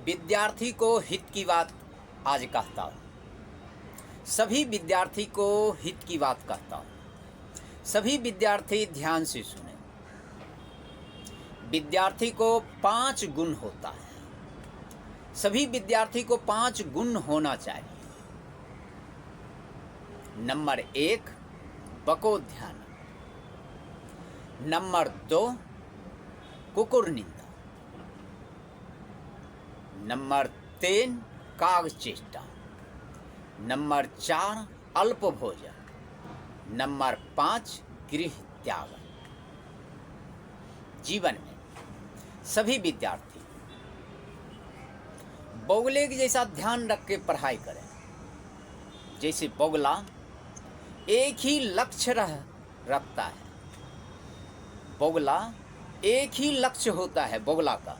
विद्यार्थी को हित की बात आज कहता हूँ। सभी विद्यार्थी को हित की बात कहता हूँ। सभी विद्यार्थी ध्यान से सुने। विद्यार्थी को 5 गुण होता है। सभी विद्यार्थी को 5 गुण होना चाहिए। नंबर 1 बकोध्यान। नंबर 2 कुकुर निंदा। नंबर 3 कागचेष्टा। नंबर 4 अल्प भोजन। नंबर 5 गृह त्याग। जीवन में सभी विद्यार्थी बगुले के जैसा ध्यान रख के पढ़ाई करें। जैसे बगुला एक ही लक्ष्य रखता है। बगुला एक ही लक्ष्य होता है। बगुला का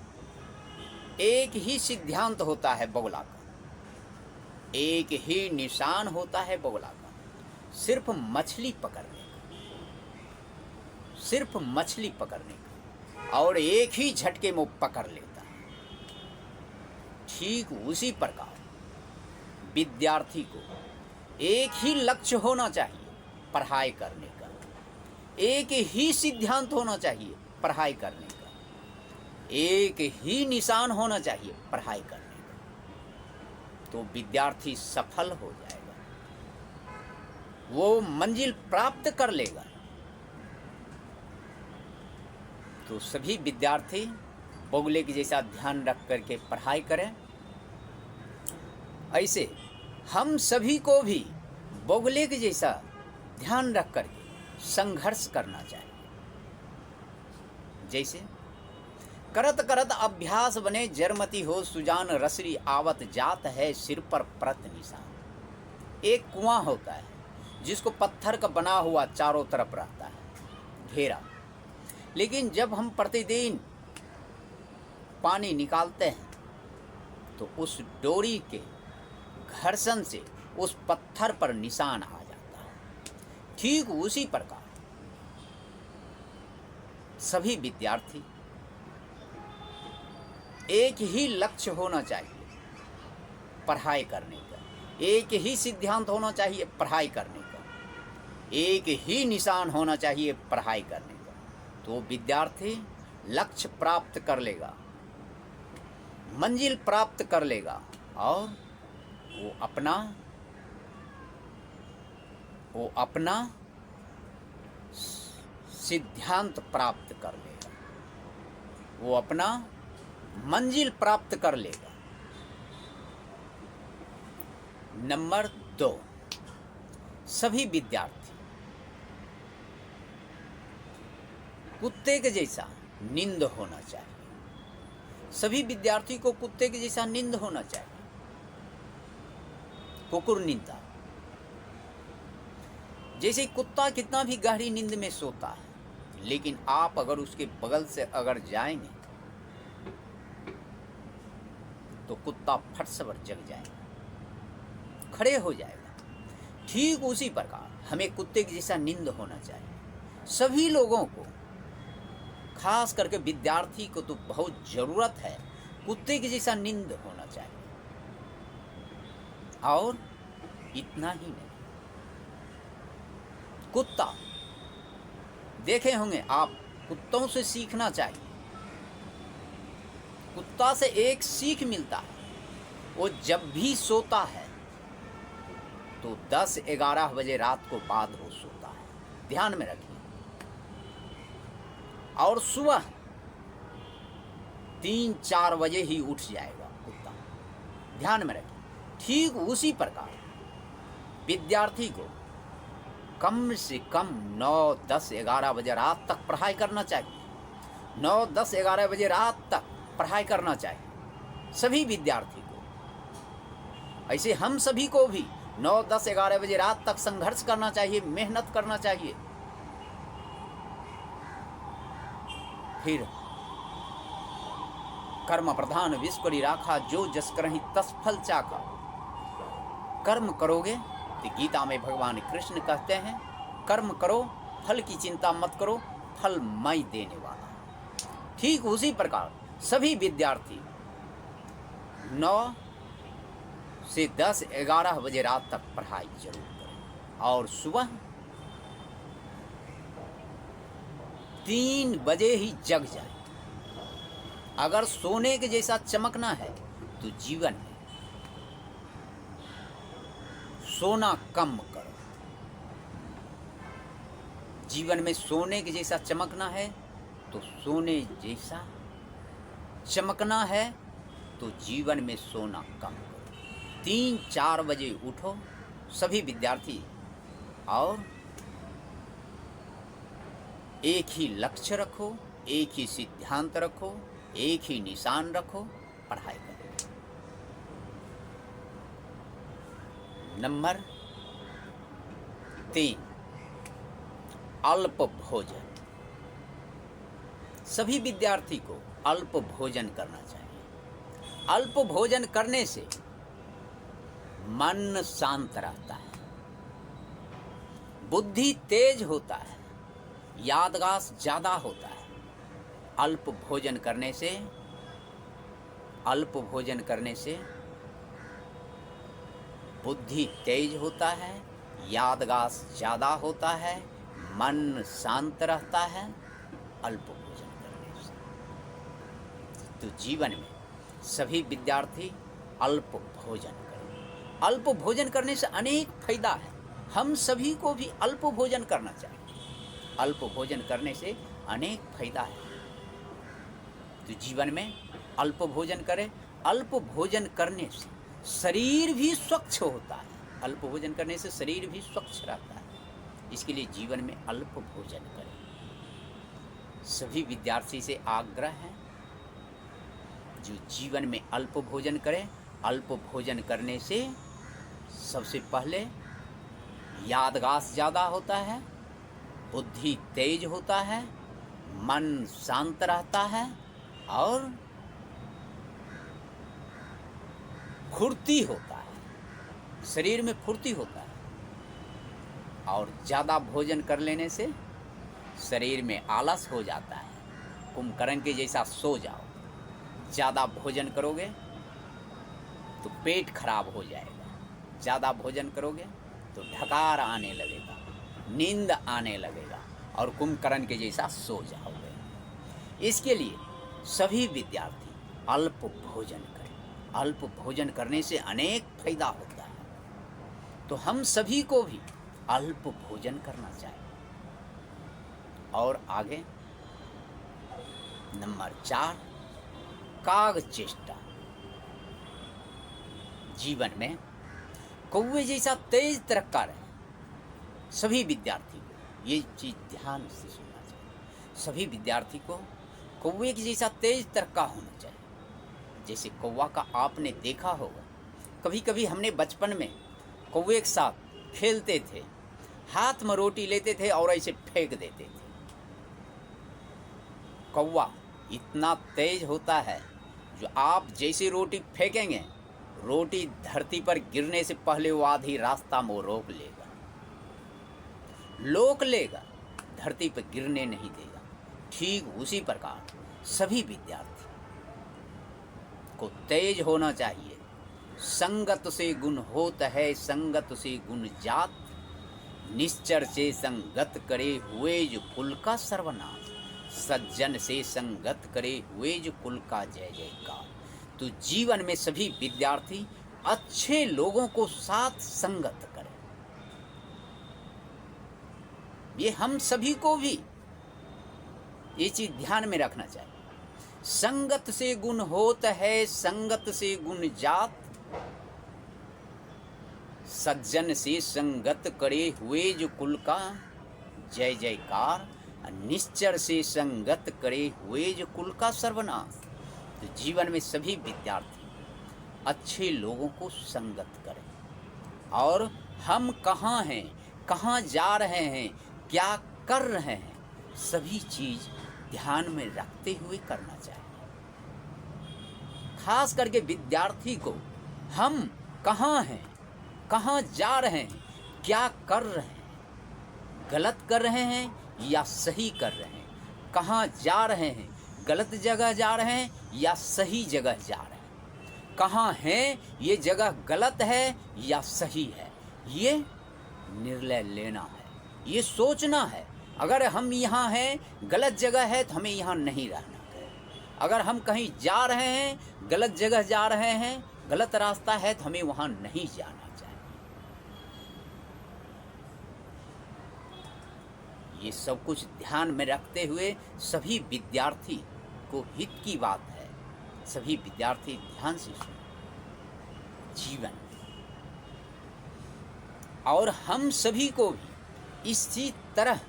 एक ही सिद्धांत होता है। बगुला का एक ही निशान होता है। बगुला का सिर्फ मछली पकड़ने का, सिर्फ मछली पकड़ने का, और एक ही झटके में पकड़ लेता है। ठीक उसी प्रकार विद्यार्थी को एक ही लक्ष्य होना चाहिए पढ़ाई करने का। एक ही सिद्धांत होना चाहिए पढ़ाई करने का। एक ही निशान होना चाहिए पढ़ाई करने का। तो विद्यार्थी सफल हो जाएगा, वो मंजिल प्राप्त कर लेगा। तो सभी विद्यार्थी बगुले के जैसा ध्यान रख करके पढ़ाई करें। ऐसे हम सभी को भी बगुले के जैसा ध्यान रख करके संघर्ष करना चाहिए। जैसे करत करत अभ्यास बने जरमती हो सुजान रसरी आवत जात है सिर पर परत निशान। एक कुआं होता है जिसको पत्थर का बना हुआ चारों तरफ रहता है घेरा, लेकिन जब हम प्रतिदिन पानी निकालते हैं तो उस डोरी के घर्षण से उस पत्थर पर निशान आ जाता है। ठीक उसी प्रकार सभी विद्यार्थी एक ही लक्ष्य होना चाहिए पढ़ाई करने का। एक ही सिद्धांत होना चाहिए पढ़ाई करने का। एक ही निशान होना चाहिए पढ़ाई करने का। तो विद्यार्थी लक्ष्य प्राप्त कर लेगा, मंजिल प्राप्त कर लेगा, और वो अपना सिद्धांत प्राप्त कर लेगा। वो अपना मंजिल प्राप्त कर लेगा। नंबर 2 सभी विद्यार्थी कुत्ते के जैसा नींद होना चाहिए। सभी विद्यार्थी को कुत्ते के जैसा नींद होना चाहिए। कुकुर निंदा। जैसे कुत्ता कितना भी गहरी नींद में सोता है, लेकिन आप अगर उसके बगल से अगर जाएंगे तो कुत्ता फट से जग जाएगा, खड़े हो जाएगा। ठीक उसी प्रकार हमें कुत्ते की जैसा नींद होना चाहिए। सभी लोगों को, खास करके विद्यार्थी को तो बहुत ज़रूरत है कुत्ते की जैसा नींद होना चाहिए। और इतना ही नहीं, कुत्ता देखे होंगे आप, कुत्तों से सीखना चाहिए। कुत्ता से एक सीख मिलता है। वो जब भी सोता है तो 10-11 बजे रात को बाद वो सोता है, ध्यान में रखिए। और सुबह 3-4 बजे ही उठ जाएगा कुत्ता, ध्यान में रखिए। ठीक उसी प्रकार विद्यार्थी को कम से कम 9-10-11 बजे रात तक पढ़ाई करना चाहिए। 9-10-11 बजे रात तक पढ़ाई करना चाहिए सभी विद्यार्थी को। ऐसे हम सभी को भी 9-10-11 बजे रात तक संघर्ष करना चाहिए, मेहनत करना चाहिए। फिर कर्म प्रधान विश्वरी राखा जो जस करहि तस फल चाखा। कर्म करोगे तो गीता में भगवान कृष्ण कहते हैं कर्म करो, फल की चिंता मत करो, फल मैं देने वाला। ठीक उसी प्रकार सभी विद्यार्थी 9 से 10-11 बजे रात तक पढ़ाई जरूर करें और सुबह 3 बजे ही जग जाए। अगर सोने के जैसा चमकना है तो जीवन में सोना कम करो। जीवन में सोने के जैसा चमकना है तो सोने जैसा चमकना है तो जीवन में सोना कम करो। 3-4 बजे उठो सभी विद्यार्थी और एक ही लक्ष्य रखो, एक ही सिद्धांत रखो, एक ही निशान रखो, पढ़ाई करो। नंबर 3, अल्प भोजन। सभी विद्यार्थी को अल्प भोजन करना चाहिए। अल्प भोजन करने से मन शांत रहता है, बुद्धि तेज होता है, याददाश्त ज्यादा होता है। अल्प भोजन करने से बुद्धि तेज होता है, याददाश्त ज्यादा होता है, मन शांत रहता है अल्प भोजन करने से। तो जीवन में सभी विद्यार्थी अल्प भोजन करें। अल्प भोजन करने से अनेक फायदा है। हम सभी को भी अल्प भोजन करना चाहिए। अल्प भोजन करने से अनेक फायदा है। तो जीवन में अल्प भोजन करें। अल्प भोजन करने से शरीर भी स्वच्छ होता है। अल्प भोजन करने से शरीर भी स्वच्छ रहता है। इसके लिए जीवन में अल्प भोजन करें। सभी विद्यार्थी से आग्रह है जो जीवन में अल्प भोजन करें। अल्प भोजन करने से सबसे पहले याददाश्त ज़्यादा होता है, बुद्धि तेज होता है, मन शांत रहता है और फुर्ती होता है। शरीर में फुर्ती होता है। और ज़्यादा भोजन कर लेने से शरीर में आलस हो जाता है। कुंभकर्ण के जैसा सो जाओ। ज़्यादा भोजन करोगे तो पेट खराब हो जाएगा। ज़्यादा भोजन करोगे तो ढकार आने लगेगा, नींद आने लगेगा और कुंभकर्ण के जैसा सो जाओगे। इसके लिए सभी विद्यार्थी अल्प भोजन करें। अल्प भोजन करने से अनेक फायदा होता है। तो हम सभी को भी अल्प भोजन करना चाहिए। और आगे नंबर 4, काग चेष्टा। जीवन में कौवे जैसा तेज तरक्का रहे। सभी विद्यार्थी को ये चीज ध्यान से सुनना चाहिए। सभी विद्यार्थी को कौवे की जैसा तेज तरक्का होना चाहिए। जैसे कौवा का आपने देखा होगा, कभी कभी हमने बचपन में कौवे के साथ खेलते थे, हाथ में रोटी लेते थे और ऐसे फेंक देते थे। कौवा इतना तेज होता है जो आप जैसे रोटी फेंकेंगे, रोटी धरती पर गिरने से पहले वो आधी रास्ता में रोक लेगा, धरती पर गिरने नहीं देगा। ठीक उसी प्रकार सभी विद्यार्थी को तेज होना चाहिए। संगत से गुण होत है, संगत से गुण जात, निश्चर से संगत करे हुए जो कुल का सर्वनाश, सज्जन से संगत करे हुए जो कुल का जय जयकार। तो जीवन में सभी विद्यार्थी अच्छे लोगों को साथ संगत करें। ये हम सभी को भी ये चीज ध्यान में रखना चाहिए। संगत से गुण होत है, संगत से गुण जात, सज्जन से संगत करे हुए जो कुल का जय जयकार, निश्चर से संगत करे हुए जो कुल का सर्वनाश। तो जीवन में सभी विद्यार्थी अच्छे लोगों को संगत करें। और हम कहाँ हैं, कहाँ जा रहे हैं, क्या कर रहे हैं, सभी चीज ध्यान में रखते हुए करना चाहिए। खास करके विद्यार्थी को हम कहाँ हैं, कहाँ जा रहे हैं, क्या कर रहे हैं, गलत कर रहे हैं या सही कर रहे हैं, कहाँ जा रहे हैं, गलत जगह जा रहे हैं या सही जगह जा रहे हैं, कहाँ हैं, ये जगह गलत है या सही है, ये निर्णय लेना है, ये सोचना है। अगर हम यहाँ हैं, गलत जगह है, तो हमें यहाँ नहीं रहना है। अगर हम कहीं जा रहे हैं, गलत जगह जा रहे हैं, गलत रास्ता है, तो हमें वहाँ नहीं जाना चाहिए। ये सब कुछ ध्यान में रखते हुए सभी विद्यार्थी को हित की बात है, सभी विद्यार्थी ध्यान से सुने। जीवन और हम सभी को भी इसी तरह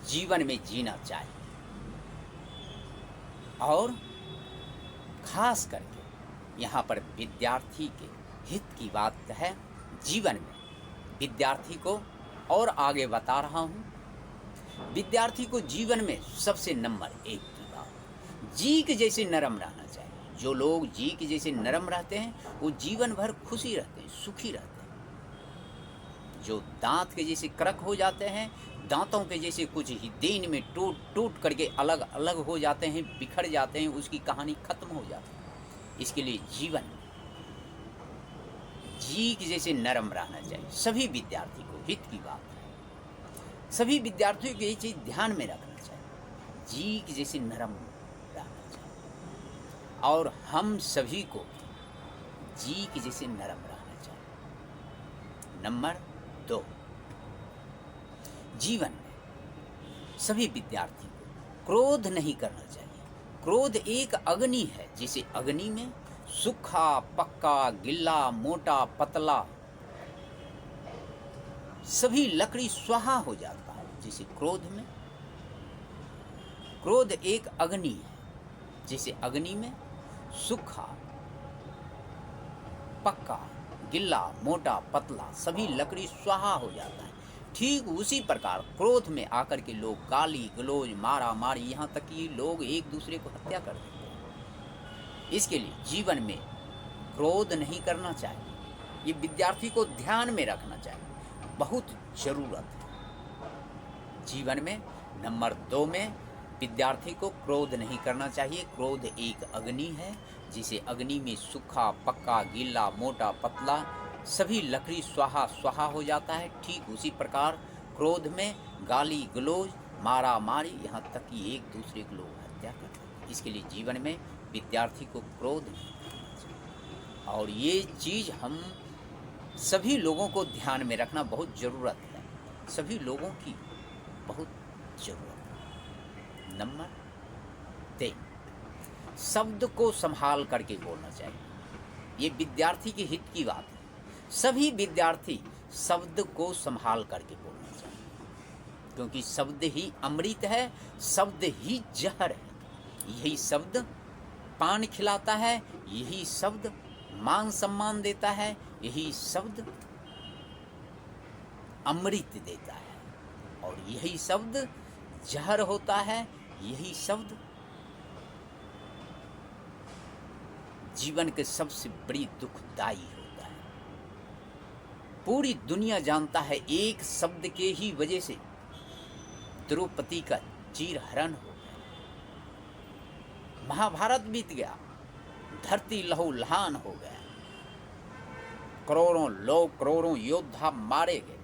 जीवन में जीना चाहिए। और खास करके यहाँ पर विद्यार्थी के हित की बात है। जीवन में विद्यार्थी को और आगे बता रहा हूँ, विद्यार्थी को जीवन में सबसे नंबर 1 की बात, जी के जैसे नरम रहना चाहिए। जो लोग जी के जैसे नरम रहते हैं वो जीवन भर खुशी रहते हैं, सुखी रहते हैं। जो दांत के जैसे कड़क हो जाते हैं, दांतों के जैसे कुछ ही दिन में टूट टूट करके अलग अलग हो जाते हैं, बिखर जाते हैं, उसकी कहानी खत्म हो जाती है। इसके लिए जीवन में जी के जैसे नरम रहना चाहिए। सभी विद्यार्थी को हित की बात है, सभी विद्यार्थियों को ये चीज़ ध्यान में रखना चाहिए, जी के जैसे नरम रहना चाहिए। और हम सभी को जी के जैसे नरम रहना चाहिए। नंबर 2, जीवन में सभी विद्यार्थी को क्रोध नहीं करना चाहिए। क्रोध एक अग्नि है, जिसे अग्नि में सूखा, पक्का, गिल्ला, मोटा, पतला सभी लकड़ी स्वाहा हो जाता है। जिसे क्रोध में, क्रोध एक अग्नि है, जिसे अग्नि में सूखा, पक्का, गिल्ला, मोटा, पतला सभी लकड़ी स्वाहा हो जाता है। ठीक उसी प्रकार क्रोध में आकर के लोग गाली गलौज, मारा मारी, यहाँ तक कि लोग एक दूसरे को हत्या कर देते हैं। इसके लिए जीवन में क्रोध नहीं करना चाहिए, ये विद्यार्थी को ध्यान में रखना चाहिए, बहुत ज़रूरत है। जीवन में नंबर 2 में विद्यार्थी को क्रोध नहीं करना चाहिए। क्रोध एक अग्नि है, जिसे अग्नि में सूखा, पक्का, गीला, मोटा, पतला सभी लकड़ी स्वाहा स्वाहा हो जाता है। ठीक उसी प्रकार क्रोध में गाली गलौज, मारा मारी, यहाँ तक कि एक दूसरे को लोग हत्या करते हैं। इसके लिए जीवन में विद्यार्थी को क्रोध नहीं करना चाहिए। और ये चीज़ हम सभी लोगों को ध्यान में रखना बहुत ज़रूरत है, सभी लोगों की बहुत ज़रूरत है। नंबर 3, शब्द को संभाल करके बोलना चाहिए। ये विद्यार्थी के हित की बात है। सभी विद्यार्थी शब्द को संभाल करके बोलना चाहिए, क्योंकि शब्द ही अमृत है, शब्द ही जहर है। यही शब्द पान खिलाता है, यही शब्द मान सम्मान देता है, यही शब्द अमृत देता है, और यही शब्द जहर होता है, यही शब्द जीवन के सबसे बड़ी दुखदाई होता है। पूरी दुनिया जानता है एक शब्द के ही वजह से द्रौपदी का चीरहरण हो गया, महाभारत बीत गया, धरती लहूलुहान हो गया, करोड़ों लोग, करोड़ों योद्धा मारे गए।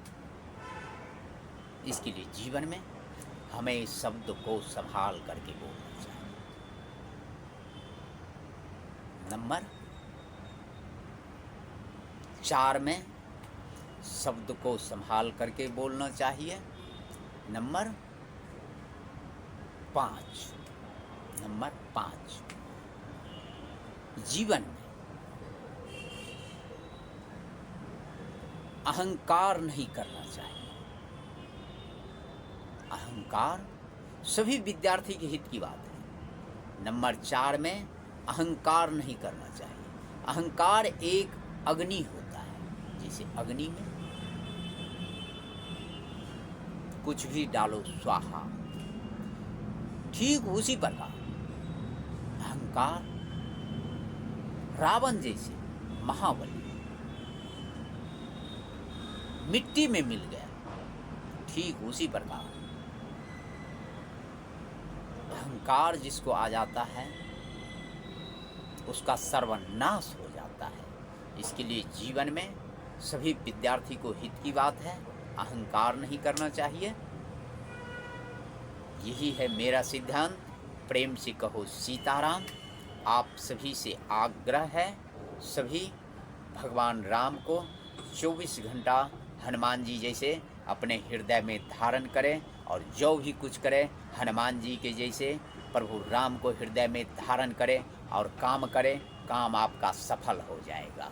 इसके लिए जीवन में हमें शब्द को संभाल करके बोलना चाहिए। नंबर 4 में शब्द को संभाल करके बोलना चाहिए। नंबर 5, जीवन में अहंकार नहीं करना चाहिए। अहंकार सभी विद्यार्थी के हित की बात है। नंबर 4 में अहंकार नहीं करना चाहिए। अहंकार एक अग्नि होता है, जैसे अग्नि में कुछ भी डालो स्वाहा, ठीक उसी प्रकार अहंकार रावण जैसे महाबली मिट्टी में मिल गया, ठीक उसी प्रकार अहंकार जिसको आ जाता है उसका सर्वनाश हो जाता जाता है। इसके लिए जीवन में सभी विद्यार्थी को हित की बात है, अहंकार नहीं करना चाहिए। यही है मेरा सिद्धांत। प्रेम से कहो सीताराम। आप सभी से आग्रह है, सभी भगवान राम को 24 घंटा हनुमान जी जैसे अपने हृदय में धारण करें और जो भी कुछ करें हनुमान जी के जैसे प्रभु राम को हृदय में धारण करें और काम करें, काम आपका सफल हो जाएगा।